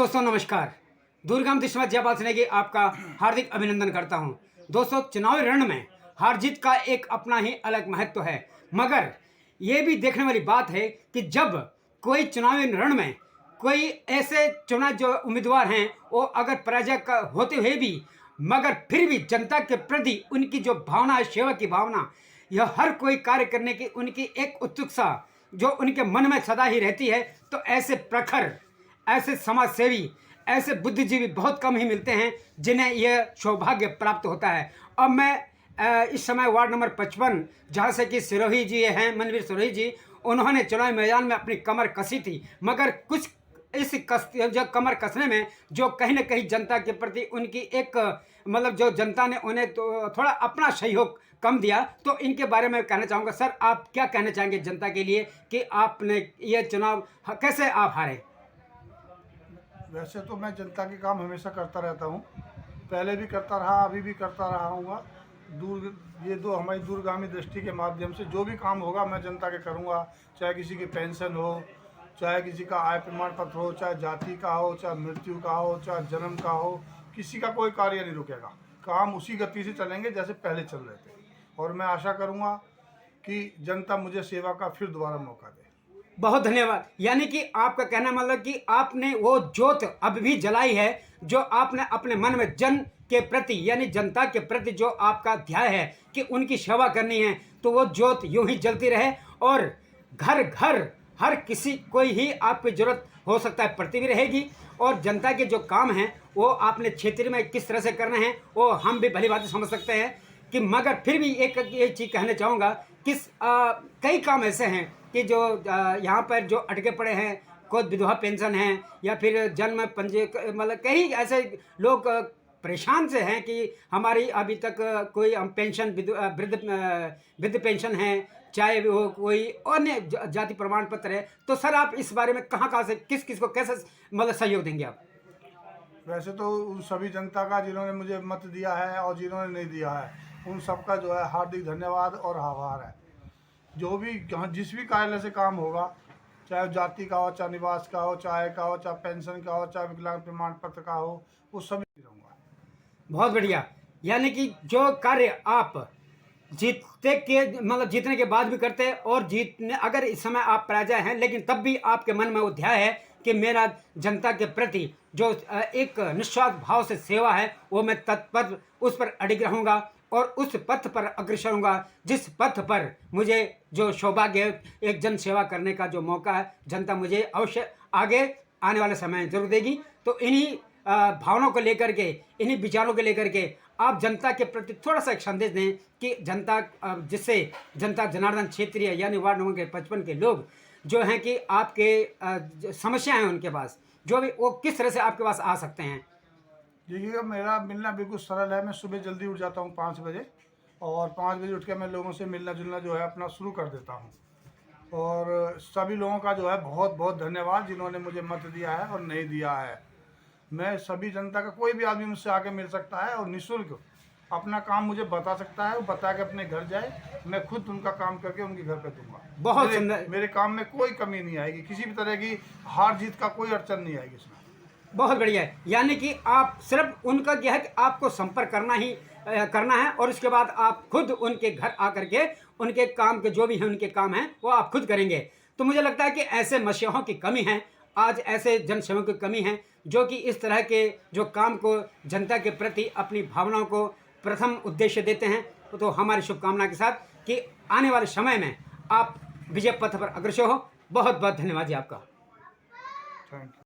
दोस्तों नमस्कार। दूरगाम दिशा जयपाल सिन्हा आपका हार्दिक अभिनंदन करता हूं। दोस्तों चुनावी रण में हार जीत का एक अपना ही अलग महत्व है, मगर ये भी देखने वाली बात है कि जब कोई चुनावी रण में कोई ऐसे चुना जो उम्मीदवार हैं वो अगर पराजय का होते हुए भी मगर फिर भी जनता के प्रति उनकी जो भावना है, सेवा की भावना, यह हर कोई कार्य करने की उनकी एक उत्सुकता जो उनके मन में सदा ही रहती है। तो ऐसे प्रखर, ऐसे समाज सेवी, ऐसे बुद्धिजीवी बहुत कम ही मिलते हैं जिन्हें यह सौभाग्य प्राप्त होता है। अब मैं इस समय वार्ड नंबर 55 जहाँ से कि सिरोही जी हैं, मनवीर सिरोही जी, उन्होंने चुनावी मैदान में अपनी कमर कसी थी, मगर कुछ इस जो कमर कसने में जो कहीं ना कहीं जनता के प्रति उनकी एक मतलब जो जनता ने उन्हें तो थोड़ा अपना सहयोग कम दिया। तो इनके बारे में कहना चाहूँगा। सर, आप क्या कहना चाहेंगे जनता के लिए कि आपने ये चुनाव कैसे आप हारे? वैसे तो मैं जनता के काम हमेशा करता रहता हूँ, पहले भी करता रहा, अभी भी करता रहा हूँगा। ये दो हमारी दूरगामी दृष्टि के माध्यम से जो भी काम होगा मैं जनता के करूँगा, चाहे किसी की पेंशन हो, चाहे किसी का आय प्रमाण पत्र हो, चाहे जाति का हो, चाहे मृत्यु का हो, चाहे जन्म का हो, किसी का कोई कार्य नहीं रुकेगा। काम उसी गति से चलेंगे जैसे पहले चल रहे थे, और मैं आशा करूँगा कि जनता मुझे सेवा का फिर दोबारा मौका दे। बहुत धन्यवाद। यानी कि आपका कहना मतलब कि आपने वो ज्योत अब भी जलाई है जो आपने अपने मन में जन के प्रति यानी जनता के प्रति जो आपका ध्यान है कि उनकी सेवा करनी है, तो वो ज्योत यूं ही जलती रहे और घर घर हर किसी कोई ही आपकी जरूरत हो सकता है पड़ती भी रहेगी। और जनता के जो काम हैं वो आपने क्षेत्र में किस तरह से करना है वो हम भी भली भांति समझ सकते हैं कि, मगर फिर भी एक चीज़ कहना चाहूँगा कि कई काम ऐसे हैं कि जो यहाँ पर जो अटके पड़े हैं, कोई विधवा पेंशन है या फिर जन्म पंजी, मतलब कई ऐसे लोग परेशान से हैं कि हमारी अभी तक कोई हम पेंशन वृद्ध पेंशन है, चाहे वो कोई अन्य जाति प्रमाण पत्र है। तो सर, आप इस बारे में कहाँ से किस किस को कैसे मतलब सहयोग देंगे आप? वैसे तो उन सभी जनता का जिन्होंने मुझे मत दिया है और जिन्होंने नहीं दिया है, उन सबका जो है हार्दिक धन्यवाद और आभार है। जो भी जिस भी कार्यालय से काम होगा, चाहे जाति का हो, चाहे निवास का हो, चाहे का हो, चाहे पेंशन का हो, चाहे विकलांग प्रमाण पत्र का हो, वो सभी रहूँगा। बहुत बढ़िया। यानी कि जो कार्य आप जीतने के बाद भी करते हैं और जीतने अगर इस समय आप पराजय हैं लेकिन तब भी आपके मन में वो ध्यान है कि मेरा जनता के प्रति जो एक निस्वार्थ भाव से सेवा है वो मैं तत्पर उस पर अडिग रहूँगा और उस पथ पर अग्रसर होऊंगा जिस पथ पर मुझे जो सौभाग्य एक जन सेवा करने का जो मौका है जनता मुझे अवश्य आगे आने वाले समय जरूर देगी। तो इन्हीं भावनाओं को लेकर के, इन्हीं विचारों को लेकर के आप जनता के प्रति थोड़ा सा एक संदेश दें कि जनता जिससे जनता जनार्दन क्षेत्रीय यानी वार्ड नंबर के 55 के लोग जो हैं कि आपके समस्याएं हैं उनके पास जो भी वो किस तरह से आपके पास आ सकते हैं। देखिएगा, मेरा मिलना बिल्कुल सरल है। मैं सुबह जल्दी उठ जाता हूँ 5 बजे, और 5 बजे उठ के मैं लोगों से मिलना जुलना जो है अपना शुरू कर देता हूँ। और सभी लोगों का जो है बहुत बहुत धन्यवाद जिन्होंने मुझे मत दिया है और नहीं दिया है। मैं सभी जनता का, कोई भी आदमी मुझसे आके मिल सकता है और निःशुल्क अपना काम मुझे बता सकता है, वो बता के अपने घर जाए, मैं खुद उनका काम करके उनके घर पे दूंगा। बहुत सुंदर। मेरे काम में कोई कमी नहीं आएगी, किसी भी तरह की हार जीत का कोई अड़चन नहीं आएगी इसमें। बहुत बढ़िया है। यानी कि आप सिर्फ उनका क्या है कि आपको संपर्क करना है और उसके बाद आप खुद उनके घर आकर के उनके काम के जो भी हैं उनके काम हैं वो आप खुद करेंगे। तो मुझे लगता है कि ऐसे मसीहों की कमी है, आज ऐसे जनसेवकों की कमी है जो कि इस तरह के जो काम को जनता के प्रति अपनी भावनाओं को प्रथम उद्देश्य देते हैं। तो हमारी शुभकामना के साथ कि आने वाले समय में आप विजय पथ पर अग्रसर हो। बहुत बहुत धन्यवाद जी आपका। Thank you.